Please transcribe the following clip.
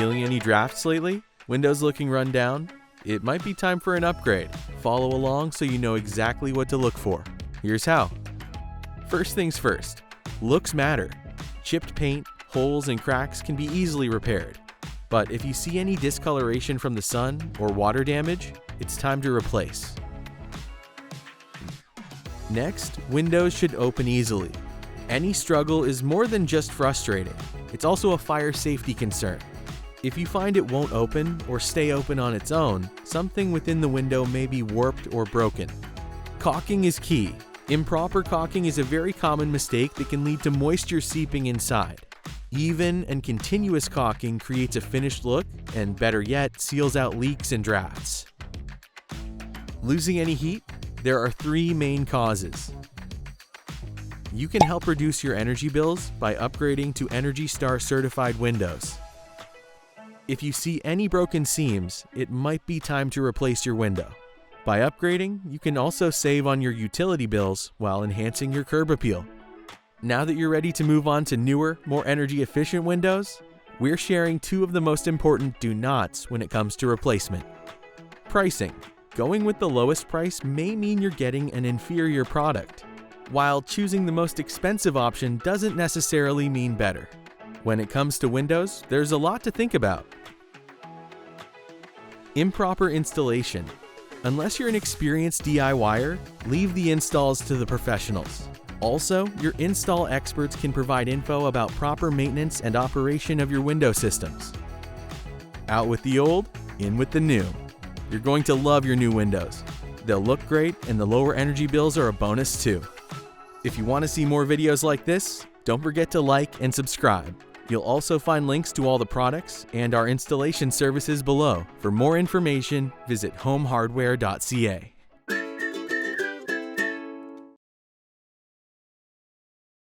feeling any drafts lately? Windows looking run down? It might be time for an upgrade. Follow along so you know exactly what to look for. Here's how. First things first, looks matter. Chipped paint, holes, and cracks can be easily repaired. But if you see any discoloration from the sun or water damage, it's time to replace. Next, windows should open easily. Any struggle is more than just frustrating. It's also a fire safety concern. If you find it won't open or stay open on its own, something within the window may be warped or broken. Caulking is key. Improper caulking is a very common mistake that can lead to moisture seeping inside. Even and continuous caulking creates a finished look and, better yet, seals out leaks and drafts. Losing any heat? There are 3 main causes. You can help reduce your energy bills by upgrading to Energy Star certified windows. If you see any broken seams, it might be time to replace your window. By upgrading, you can also save on your utility bills while enhancing your curb appeal. Now that you're ready to move on to newer, more energy efficient windows, we're sharing 2 of the most important do nots when it comes to replacement. Pricing. Going with the lowest price may mean you're getting an inferior product, while choosing the most expensive option doesn't necessarily mean better. When it comes to windows, there's a lot to think about. Improper installation. Unless you're an experienced DIYer, leave the installs to the professionals. Also, your install experts can provide info about proper maintenance and operation of your window systems. Out with the old, in with the new. You're going to love your new windows. They'll look great, and the lower energy bills are a bonus too. If you want to see more videos like this, don't forget to like and subscribe. You'll also find links to all the products and our installation services below. For more information, visit homehardware.ca.